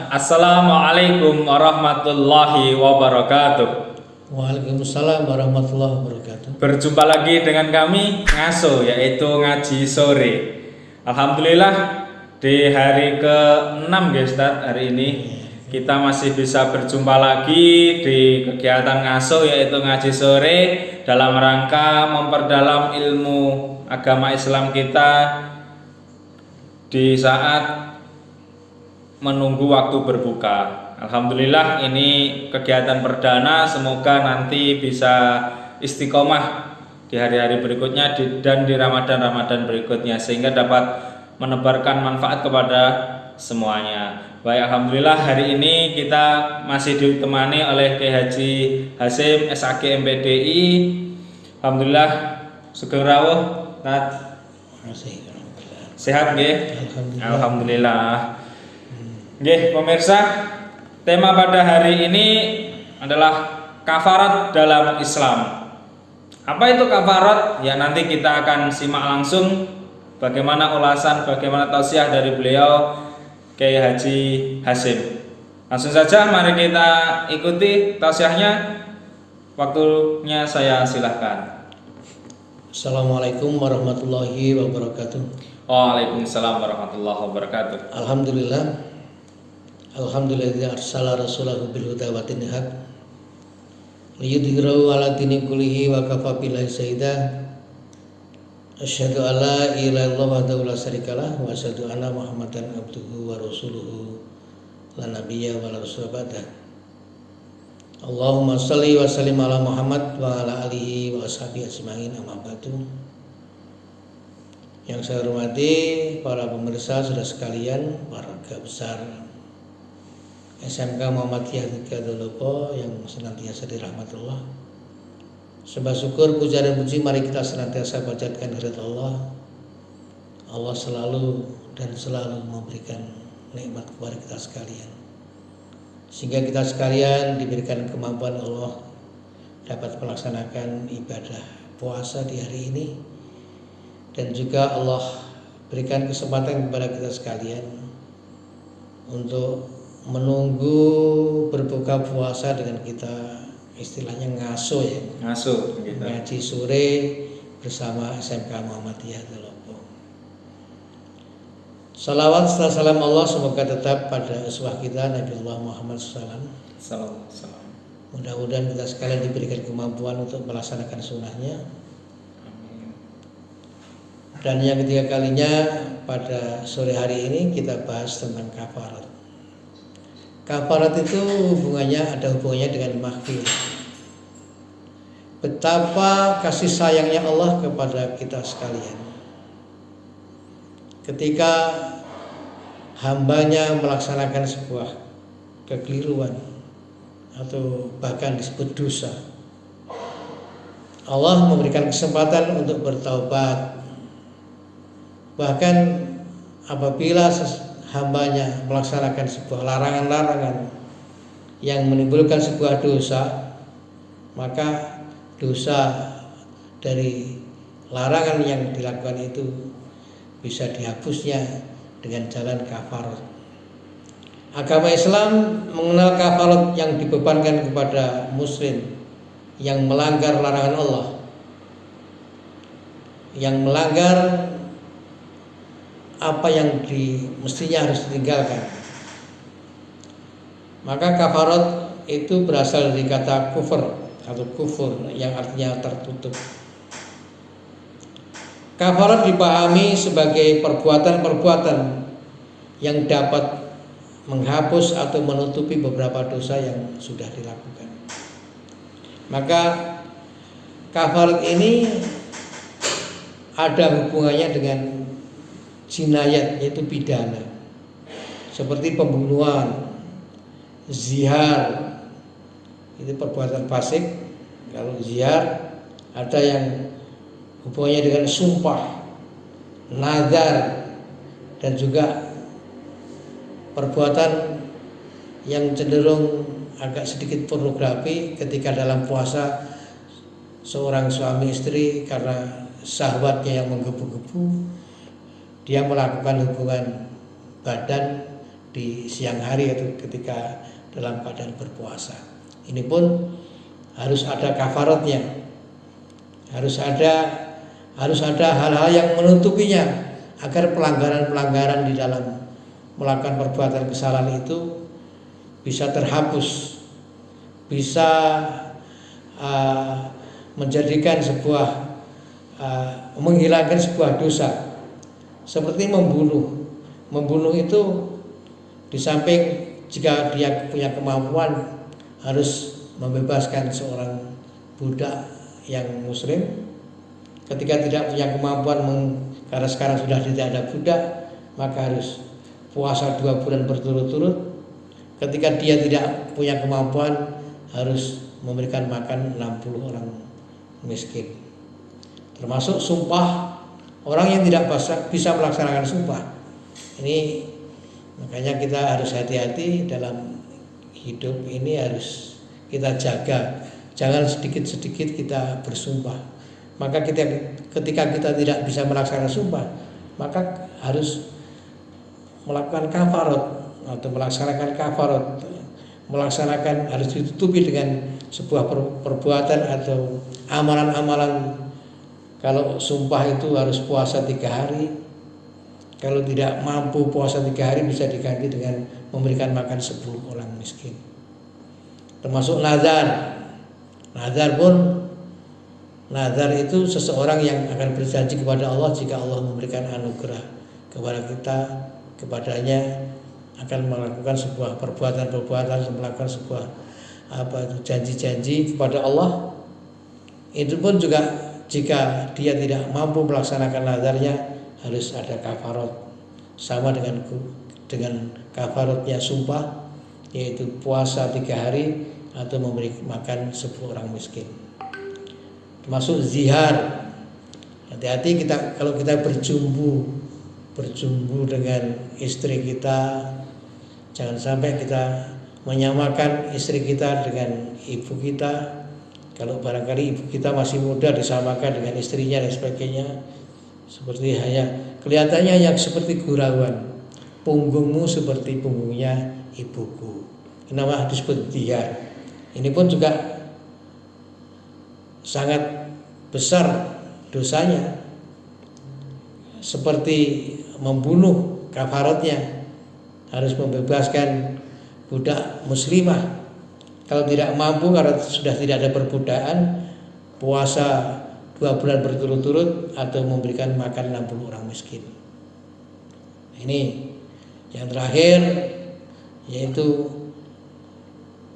Assalamualaikum warahmatullahi wabarakatuh. Waalaikumsalam warahmatullahi wabarakatuh. Berjumpa lagi dengan kami Ngaso, yaitu ngaji sore. Alhamdulillah di hari ke-6 guys, hari ini kita masih bisa berjumpa lagi di kegiatan Ngaso, yaitu ngaji sore, dalam rangka memperdalam ilmu agama Islam kita di saat menunggu waktu berbuka. Alhamdulillah ini kegiatan perdana, semoga nanti bisa istiqomah di hari-hari berikutnya dan di Ramadan berikutnya, sehingga dapat menebarkan manfaat kepada semuanya. Baik, alhamdulillah hari ini kita masih ditemani oleh Kiai Haji Hasyim SAG MPDI. Alhamdulillah sugeng rawuh, sehat nggih? Alhamdulillah. Nggih, pemirsa, tema pada hari ini adalah kafarat dalam Islam. Apa itu kafarat? Ya, nanti kita akan simak langsung bagaimana ulasan, bagaimana tausiah dari beliau Kiai Haji Hasyim. Langsung saja mari kita ikuti tausiahnya. Waktunya saya silahkan. Assalamualaikum warahmatullahi wabarakatuh. Waalaikumsalam warahmatullahi wabarakatuh. Alhamdulillah arsala rasulahu bil huda wa dinil haq liyudhhirahu 'ala dini kullihi wa kafa billahi shahida. Asyhadu an la ilaha illallah wahdahu la syarikalah wa asyhadu anna Muhammadan abduhu wa rasuluhu la nabiyya wa la rasula ba'da. Allahumma shalli wa sallim ala Muhammad wa ala alihi wa ashabihi ajmain, amma ba'du. Yang saya hormati para pemirsa saudara sekalian, warga besar SMK Muhammadiyah Dolopo yang senantiasa dirahmati Allah. Sembah syukur, puja dan puji mari kita senantiasa panjatkan kehadirat Allah. Allah selalu memberikan nikmat kepada kita sekalian, sehingga kita sekalian diberikan kemampuan Allah dapat melaksanakan ibadah puasa di hari ini, dan juga Allah berikan kesempatan kepada kita sekalian untuk menunggu berbuka puasa dengan kita istilahnya ngaso ya. Ngaso gitu. Ngaji sore bersama SMK Muhammadiyah Dolopo. Salawat serta salam Allah semoga tetap pada uswah kita Nabi Muhammad SAW. Mudah-mudahan kita sekalian diberikan kemampuan untuk melaksanakan sunnahnya. Amin. Dan yang ketiga kalinya pada sore hari ini kita bahas tentang kafarat. Kafarat itu ada hubungannya dengan maghfirah. Betapa kasih sayangnya Allah kepada kita sekalian. Ketika hambanya melaksanakan sebuah kekeliruan atau bahkan disebut dosa, Allah memberikan kesempatan untuk bertaubat. Bahkan apabila hambanya melaksanakan sebuah larangan-larangan yang menimbulkan sebuah dosa, maka dosa dari larangan yang dilakukan itu bisa dihapusnya dengan jalan kafarat. Agama Islam mengenal kafarat yang dibebankan kepada muslim yang melanggar larangan Allah, yang melanggar apa yang mestinya harus ditinggalkan. Maka kafarat itu berasal dari kata kufur atau kufur yang artinya tertutup. Kafarat dipahami sebagai perbuatan-perbuatan yang dapat menghapus atau menutupi beberapa dosa yang sudah dilakukan. Maka kafarat ini ada hubungannya dengan jinayat, yaitu pidana, seperti pembunuhan, zihar, itu perbuatan fasik. Kalau zihar ada yang hubungannya dengan sumpah, nazar, dan juga perbuatan yang cenderung agak sedikit pornografi ketika dalam puasa seorang suami istri karena syahwatnya yang menggebu-gebu, dia melakukan hubungan badan di siang hari atau ketika dalam keadaan berpuasa. Ini pun harus ada kafaratnya, harus ada hal-hal yang menutupinya agar pelanggaran-pelanggaran di dalam melakukan perbuatan kesalahan itu bisa terhapus, bisa menjadikan menghilangkan sebuah dosa. Seperti membunuh itu di samping jika dia punya kemampuan harus membebaskan seorang budak yang muslim. Ketika tidak punya kemampuan karena sekarang sudah tidak ada budak, maka harus puasa 2 bulan berturut-turut. Ketika dia tidak punya kemampuan harus memberikan makan 60 orang miskin. Termasuk sumpah orang yang tidak bisa melaksanakan sumpah. Ini makanya kita harus hati-hati dalam hidup ini, harus kita jaga. Jangan sedikit-sedikit kita bersumpah. Maka ketika kita tidak bisa melaksanakan sumpah, maka harus melakukan kafarat atau melaksanakan kafarat. Harus ditutupi dengan sebuah perbuatan atau amalan-amalan. Kalau sumpah itu harus puasa 3 hari. Kalau tidak mampu puasa 3 hari bisa diganti dengan memberikan makan 10 orang miskin. Termasuk nazar. Nazar itu seseorang yang akan berjanji kepada Allah jika Allah memberikan anugerah kepada kita, kepadanya akan melakukan sebuah perbuatan, melakukan sebuah janji-janji kepada Allah. Itu pun juga jika dia tidak mampu melaksanakan nazarnya harus ada kafarat, sama dengan kafaratnya sumpah, yaitu puasa 3 hari atau memberi makan 10 orang miskin. Termasuk zihar. Hati-hati kalau kita berjumbu dengan istri kita, jangan sampai kita menyamakan istri kita dengan ibu kita. Kalau barangkali ibu kita masih muda disamakan dengan istrinya dan sebagainya, seperti hanya kelihatannya yang seperti gurauan. Punggungmu seperti punggungnya ibuku. Ini nama disebut zihar. Ini pun juga sangat besar dosanya, seperti membunuh. Kafaratnya harus membebaskan budak muslimah. Kalau tidak mampu karena sudah tidak ada perbudakan, puasa 2 bulan berturut-turut atau memberikan makan 60 orang miskin. Ini yang terakhir, yaitu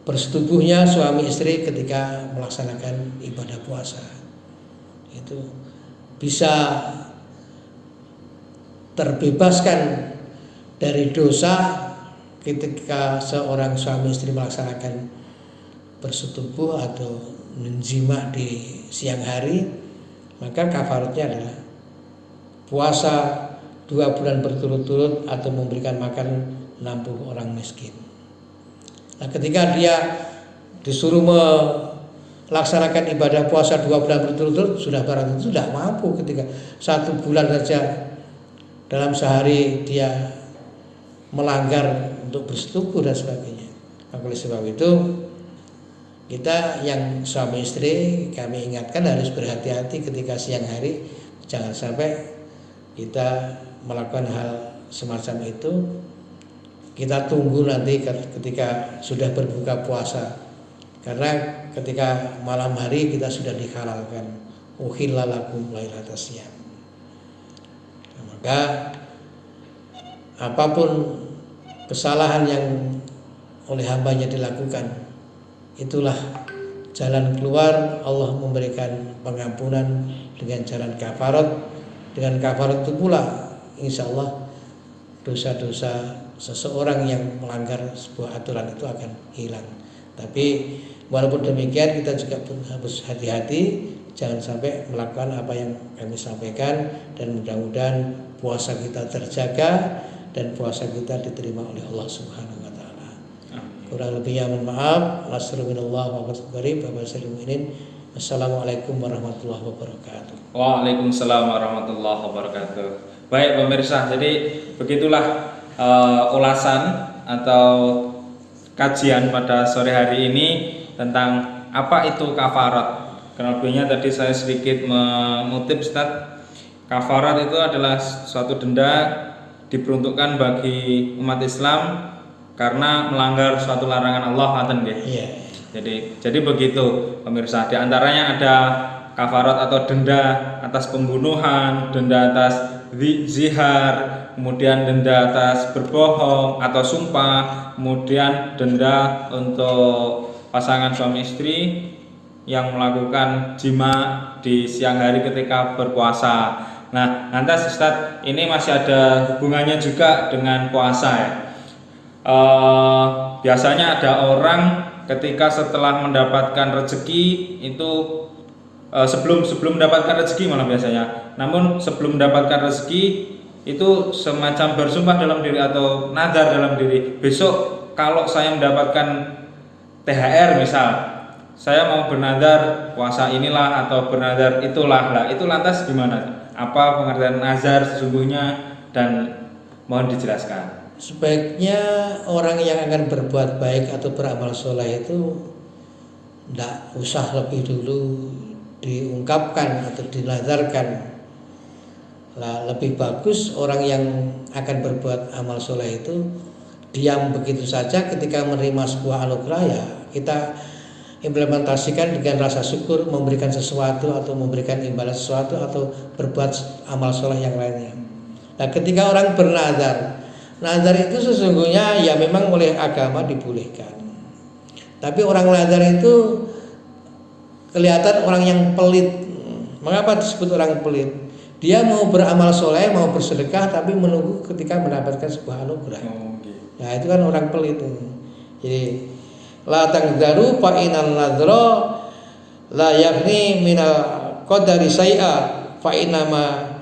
bersetubuhnya suami istri ketika melaksanakan ibadah puasa. Itu bisa terbebaskan dari dosa ketika seorang suami istri melaksanakan bersetubuh atau menjima di siang hari. Maka kafaratnya adalah puasa 2 bulan berturut-turut atau memberikan makan 60 orang miskin. Nah, ketika dia disuruh melaksanakan ibadah puasa 2 bulan berturut-turut, sudah barang itu sudah mampu. Ketika 1 bulan saja dalam sehari dia melanggar untuk bersetubuh dan sebagainya. Maka oleh sebab itu kita yang suami istri, kami ingatkan harus berhati-hati ketika siang hari. Jangan sampai kita melakukan hal semacam itu. Kita tunggu nanti ketika sudah berbuka puasa, karena ketika malam hari kita sudah dihalalkan. Uhilla lakum lailatas siyam. Maka apapun kesalahan yang oleh hambanya dilakukan, itulah jalan keluar. Allah memberikan pengampunan dengan jalan kafarat. Dengan kafarat itu pula insya Allah dosa-dosa seseorang yang melanggar sebuah aturan itu akan hilang. Tapi walaupun demikian kita juga harus hati-hati, jangan sampai melakukan apa yang kami sampaikan, dan mudah-mudahan puasa kita terjaga dan puasa kita diterima oleh Allah Subhanahu wa taala. Kurang lebihnya mohon maaf. Wassalamualaikum warahmatullahi wabarakatuh. Waalaikumsalam warahmatullahi wabarakatuh. Baik pemirsa, jadi begitulah ulasan atau kajian pada sore hari ini tentang apa itu kafarat. Kurang lebihnya tadi saya sedikit mengutip Ustaz. Kafarat itu adalah suatu denda diperuntukkan bagi umat Islam karena melanggar suatu larangan Allah, ngaten nggih. Iya. Jadi begitu pemirsa. Di antaranya ada kafarat atau denda atas pembunuhan, denda atas zihar, kemudian denda atas berbohong atau sumpah, kemudian denda untuk pasangan suami istri yang melakukan jima di siang hari ketika berpuasa. Nah, lantas Ustadz, ini masih ada hubungannya juga dengan puasa ya. Biasanya ada orang ketika setelah mendapatkan rezeki itu sebelum mendapatkan rezeki malah biasanya. Namun sebelum mendapatkan rezeki itu semacam bersumpah dalam diri atau nazar dalam diri. Besok kalau saya mendapatkan THR misal, saya mau bernazar puasa inilah atau bernazar itulah. Lah itu lantas gimana? Apa pengertian nazar sesungguhnya dan mohon dijelaskan. Sebaiknya orang yang akan berbuat baik atau beramal soleh itu tidak usah lebih dulu diungkapkan atau dinazarkan. Lah, lebih bagus orang yang akan berbuat amal soleh itu diam begitu saja ketika menerima sebuah anugerah, ya kita implementasikan dengan rasa syukur, memberikan sesuatu atau memberikan imbalan sesuatu atau berbuat amal soleh yang lainnya. Nah, ketika orang bernazar, nazar itu sesungguhnya ya memang oleh agama dibolehkan. Tapi orang nazar itu kelihatan orang yang pelit. Mengapa disebut orang pelit? Dia mau beramal soleh, mau bersedekah, tapi menunggu ketika mendapatkan sebuah anugerah. Nah, itu kan orang pelit. Jadi la tangdaru fa inal nadra la yakni minal qadari say'a fa inama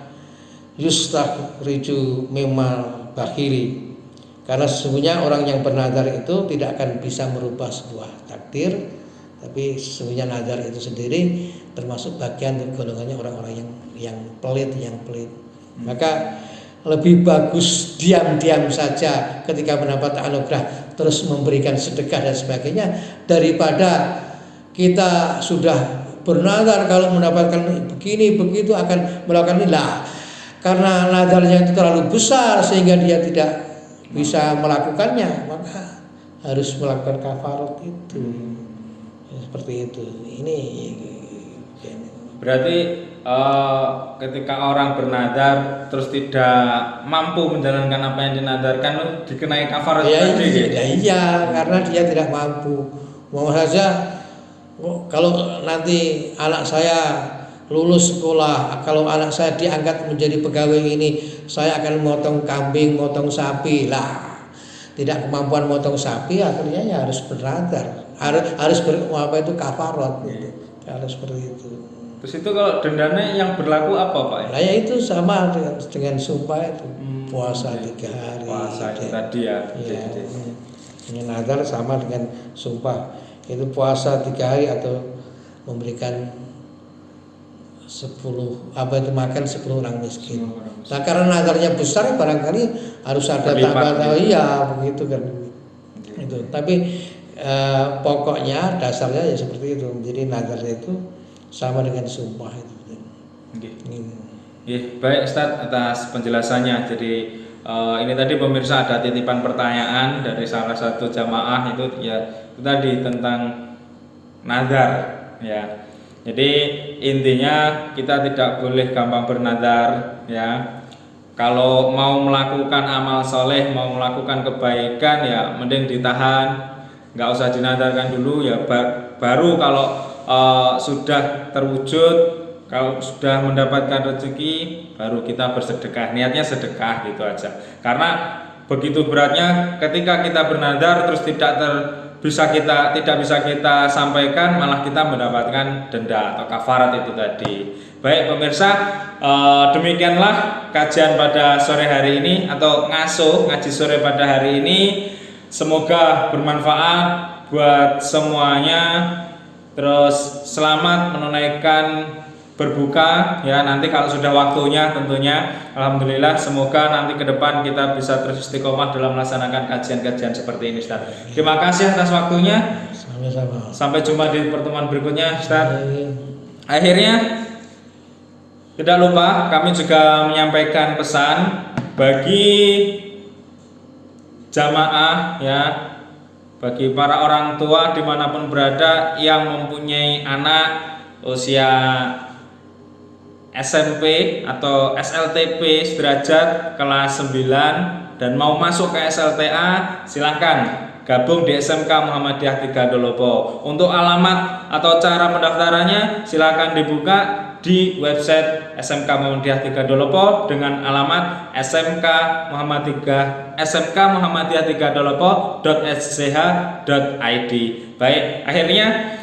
yustakhriju mimmal bakhili. Karena sesungguhnya orang yang bernazar itu tidak akan bisa merubah sebuah takdir, tapi sesungguhnya nazar itu sendiri termasuk bagian dari golongannya orang-orang yang pelit. Maka lebih bagus diam-diam saja ketika mendapat anugerah terus memberikan sedekah dan sebagainya, daripada kita sudah bernazar kalau mendapatkan begini begitu akan melakukan ini. Lah, karena nazarnya itu terlalu besar sehingga dia tidak bisa melakukannya, maka harus melakukan kafarat itu. Seperti itu. Ini berarti ketika orang bernazar terus tidak mampu menjalankan apa yang dinadarkan dikenai kafarat tadi. Iya, karena dia tidak mampu. Mau saja kalau nanti anak saya lulus sekolah, kalau anak saya diangkat menjadi pegawai ini, saya akan motong kambing, motong sapi. Lah, tidak kemampuan motong sapi, akhirnya ya harus bernazar, harus kafarat gitu. Harus seperti itu. Terus itu kalau dendanya yang berlaku apa Pak? Nah, ya itu sama dengan sumpah itu, puasa 3 hari. Puasa itu tadi ya. Ini nazar sama dengan sumpah, itu puasa 3 hari atau memberikan 10 makan 10 orang miskin. Nah, karena nazarnya besar barangkali harus ada tambahan. Iya, begitu kan. Itu. Tapi pokoknya dasarnya ya seperti itu. Jadi nazarnya itu sama dengan sumpah itu. Baik Ustadz atas penjelasannya. Jadi ini tadi pemirsa ada titipan pertanyaan dari salah satu jamaah itu ya itu tadi tentang nazar ya. Jadi intinya kita tidak boleh gampang bernazar ya. Kalau mau melakukan amal soleh, mau melakukan kebaikan ya mending ditahan, nggak usah dinadarkan dulu ya. Baru kalau sudah terwujud, kalau sudah mendapatkan rezeki, baru kita bersedekah. Niatnya sedekah gitu aja. Karena begitu beratnya ketika kita bernazar terus tidak bisa kita sampaikan, malah kita mendapatkan denda atau kafarat itu tadi. Baik pemirsa, demikianlah kajian pada sore hari ini atau ngaji sore pada hari ini. Semoga bermanfaat buat semuanya. Terus selamat menunaikan berbuka ya, nanti kalau sudah waktunya tentunya. Alhamdulillah, semoga nanti ke depan kita bisa terus istiqomah dalam melaksanakan kajian-kajian seperti ini, Ustaz. Terima kasih atas waktunya. Sama-sama. Sampai jumpa di pertemuan berikutnya, Ustaz. Akhirnya tidak lupa kami juga menyampaikan pesan bagi jamaah ya, bagi para orang tua dimanapun berada yang mempunyai anak usia SMP atau SLTP sederajat kelas 9 dan mau masuk ke SLTA, silahkan gabung di SMK Muhammadiyah 3 Dolopo. Untuk alamat atau cara pendaftarannya silahkan dibuka di website SMK Muhammadiyah 3 Dolopo dengan alamat smkmuhammadiyah 3 Dolopo.sch.id. Baik, akhirnya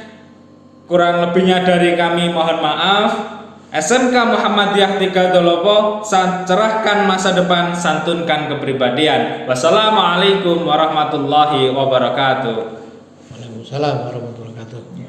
kurang lebihnya dari kami mohon maaf. SMK Muhammadiyah 3 Dolopo, cerahkan masa depan, santunkan kepribadian. Wassalamualaikum warahmatullahi wabarakatuh. Waalaikumsalam warahmatullahi wabarakatuh.